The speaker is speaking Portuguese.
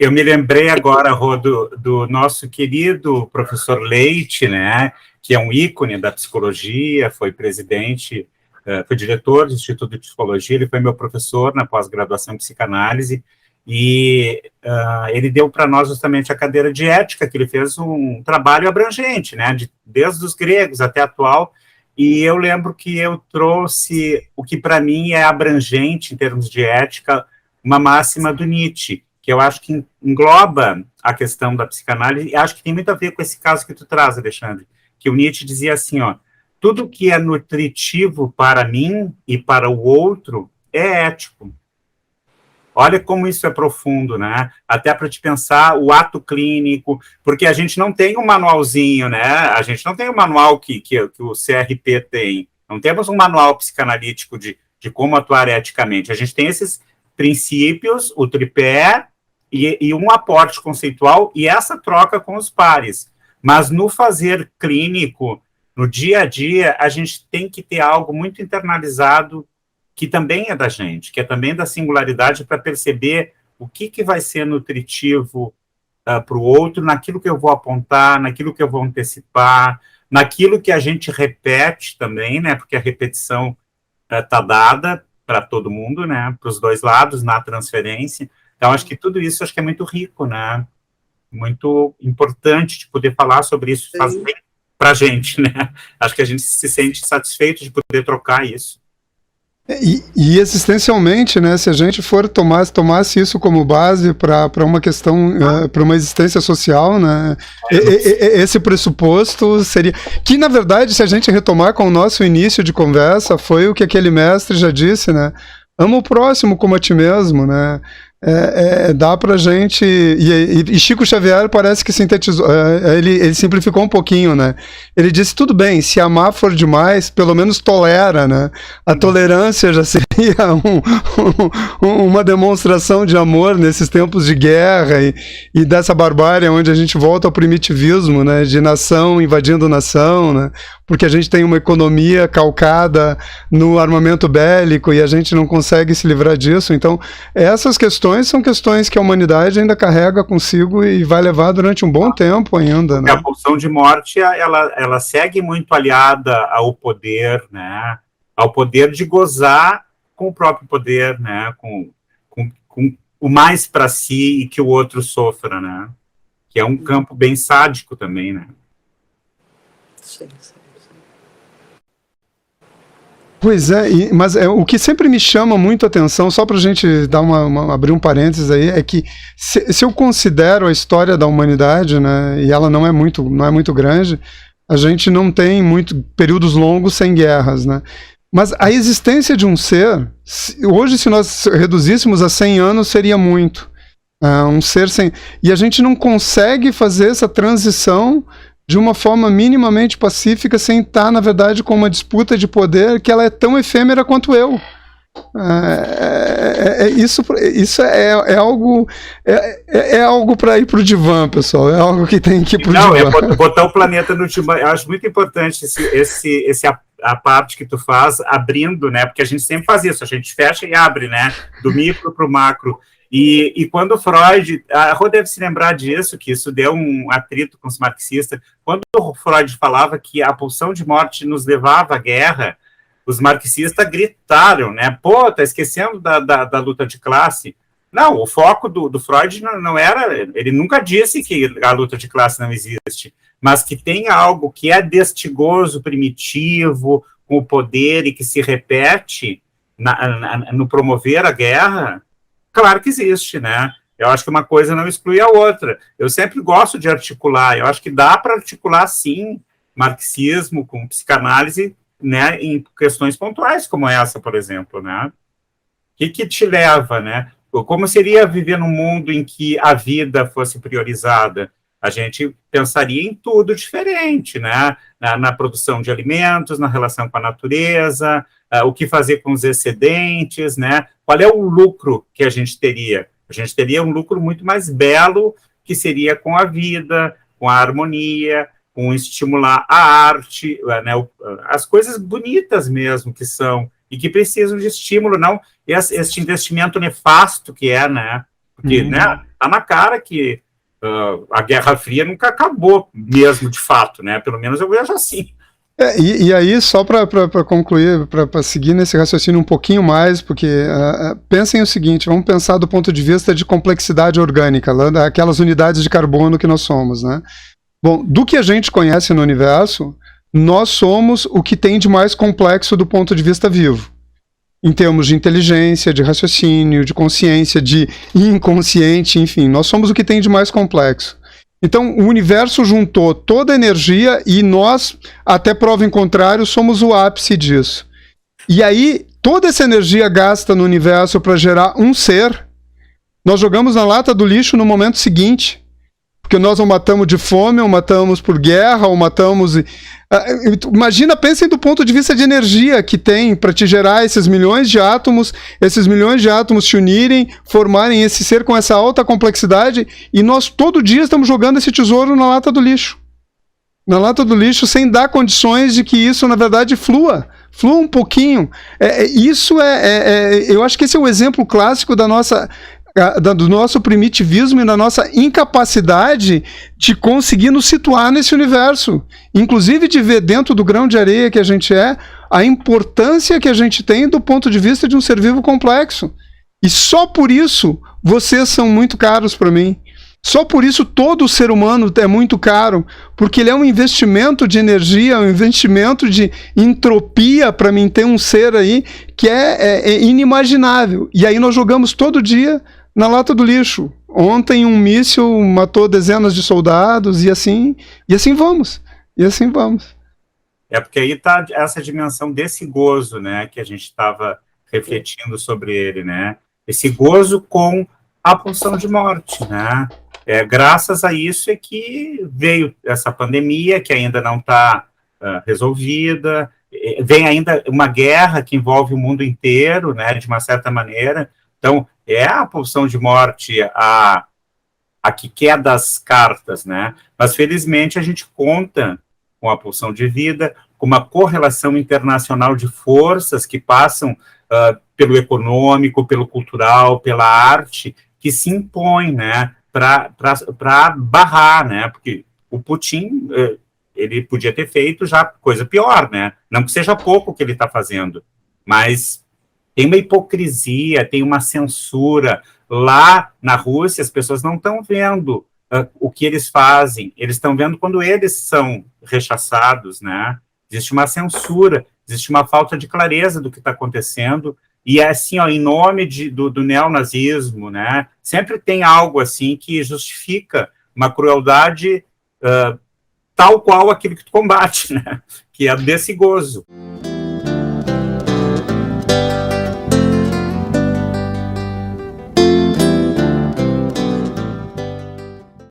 Eu me lembrei agora, Rô, do nosso querido professor Leite, né, que é um ícone da psicologia, foi presidente, foi diretor do Instituto de Psicologia, ele foi meu professor na pós-graduação em psicanálise, e ele deu para nós justamente a cadeira de ética, que ele fez um trabalho abrangente, né, desde os gregos até atual, e eu lembro que eu trouxe o que para mim é abrangente em termos de ética, uma máxima do Nietzsche, que eu acho que engloba a questão da psicanálise, e acho que tem muito a ver com esse caso que tu traz, Alexandre, que o Nietzsche dizia assim, ó, tudo que é nutritivo para mim e para o outro é ético. Olha como isso é profundo, né? Até para te pensar o ato clínico, porque a gente não tem um manualzinho, né? A gente não tem um manual que o CRP tem. Não temos um manual psicanalítico de como atuar eticamente. A gente tem esses princípios, o tripé e um aporte conceitual e essa troca com os pares. Mas no fazer clínico, no dia a dia, a gente tem que ter algo muito internalizado que também é da gente, que é também da singularidade, para perceber o que vai ser nutritivo para o outro, naquilo que eu vou apontar, naquilo que eu vou antecipar, naquilo que a gente repete também, né? Porque a repetição está dada para todo mundo, né? Para os dois lados, na transferência. Então, acho que tudo isso acho que é muito rico, né? Muito importante de poder falar sobre isso, faz bem para a gente, né? Acho que a gente se sente satisfeito de poder trocar isso. E existencialmente, né, se a gente for tomasse isso como base para uma questão, para uma existência social, né, esse pressuposto seria... Que, na verdade, se a gente retomar com o nosso início de conversa, foi o que aquele mestre já disse, né? Ama o próximo como a ti mesmo, né? Dá pra gente... E Chico Xavier parece que sintetizou, ele simplificou um pouquinho, né? Ele disse, tudo bem, se amar for demais, pelo menos tolera, né? A tolerância já seria uma demonstração de amor nesses tempos de guerra e dessa barbárie onde a gente volta ao primitivismo, né? De nação invadindo nação, né? Porque a gente tem uma economia calcada no armamento bélico e a gente não consegue se livrar disso. Então, essas questões são questões que a humanidade ainda carrega consigo e vai levar durante um bom tempo ainda, né? A pulsão de morte, ela segue muito aliada ao poder, né? Ao poder de gozar com o próprio poder, né? Com o mais para si e que o outro sofra, né? Que é um campo bem sádico também, né? Sim. Pois é, mas o que sempre me chama muito a atenção, só para a gente dar abrir um parênteses aí, é que se eu considero a história da humanidade, né, e ela não é muito grande, a gente não tem períodos longos sem guerras, né? Mas a existência de um ser, hoje se nós reduzíssemos a 100 anos, seria muito. Um ser sem... E a gente não consegue fazer essa transição de uma forma minimamente pacífica, sem estar, na verdade, com uma disputa de poder que ela é tão efêmera quanto eu. Isso é algo para ir para o divã, pessoal. É algo que tem que ir para o divã. Não, é botar o planeta no divã. Eu acho muito importante a parte que tu faz, abrindo, né? Porque a gente sempre faz isso, a gente fecha e abre, né? Do micro para o macro. E quando Freud, a Rô deve se lembrar disso, que isso deu um atrito com os marxistas, quando Freud falava que a pulsão de morte nos levava à guerra, os marxistas gritaram, né? Pô, tá esquecendo da luta de classe. Não, o foco do Freud não era, ele nunca disse que a luta de classe não existe, mas que tem algo que é destigoso, primitivo, com o poder e que se repete no promover a guerra. Claro que existe, né? Eu acho que uma coisa não exclui a outra. Eu sempre gosto de articular. Eu acho que dá para articular, sim, marxismo com psicanálise, né, em questões pontuais como essa, por exemplo, né? O que te leva, né? Como seria viver num mundo em que a vida fosse priorizada? A gente pensaria em tudo diferente, né? Na produção de alimentos, na relação com a natureza, o que fazer com os excedentes, né? Qual é o lucro que a gente teria? A gente teria um lucro muito mais belo, que seria com a vida, com a harmonia, com estimular a arte, né? As coisas bonitas mesmo que são, e que precisam de estímulo, não este investimento nefasto que é, né? Porque, né? Tá na cara que a Guerra Fria nunca acabou mesmo, de fato, né? Pelo menos eu vejo assim. E aí, só para concluir, para seguir nesse raciocínio um pouquinho mais, porque pensem o seguinte, vamos pensar do ponto de vista de complexidade orgânica, aquelas unidades de carbono que nós somos, né? Bom, do que a gente conhece no universo, nós somos o que tem de mais complexo do ponto de vista vivo. Em termos de inteligência, de raciocínio, de consciência, de inconsciente, enfim, nós somos o que tem de mais complexo. Então, o universo juntou toda a energia e nós, até prova em contrário, somos o ápice disso. E aí, toda essa energia gasta no universo para gerar um ser, nós jogamos na lata do lixo no momento seguinte. Porque nós ou matamos de fome, ou matamos por guerra, ou matamos... Imagina, pensem do ponto de vista de energia que tem para te gerar esses milhões de átomos se unirem, formarem esse ser com essa alta complexidade, e nós todo dia estamos jogando esse tesouro na lata do lixo. Na lata do lixo, sem dar condições de que isso, na verdade, flua um pouquinho. Eu acho que esse é o exemplo clássico do nosso primitivismo e da nossa incapacidade de conseguir nos situar nesse universo. Inclusive de ver dentro do grão de areia que a gente a importância que a gente tem do ponto de vista de um ser vivo complexo. E só por isso vocês são muito caros para mim. Só por isso todo ser humano é muito caro, porque ele é um investimento de energia, um investimento de entropia para mim ter um ser aí que é inimaginável. E aí nós jogamos todo dia na lata do lixo. Ontem um míssil matou dezenas de soldados e assim vamos. É porque aí está essa dimensão desse gozo, né, que a gente estava refletindo sobre ele, né? Esse gozo com a pulsão de morte, né? Graças a isso é que veio essa pandemia, que ainda não está resolvida, vem ainda uma guerra que envolve o mundo inteiro, né, de uma certa maneira. Então, é a pulsão de morte a que quer das cartas, né? Mas, felizmente, a gente conta com a pulsão de vida, com uma correlação internacional de forças que passam pelo econômico, pelo cultural, pela arte, que se impõe, né, para barrar, né? Porque o Putin, ele podia ter feito já coisa pior, né? Não que seja pouco o que ele está fazendo, mas tem uma hipocrisia, tem uma censura. Lá na Rússia, as pessoas não estão vendo o que eles fazem, eles estão vendo quando eles são rechaçados, né? Existe uma censura, existe uma falta de clareza do que está acontecendo, e é assim, ó, em nome do neonazismo, né? Sempre tem algo assim que justifica uma crueldade tal qual aquilo que tu combate, né? Que é desse gozo.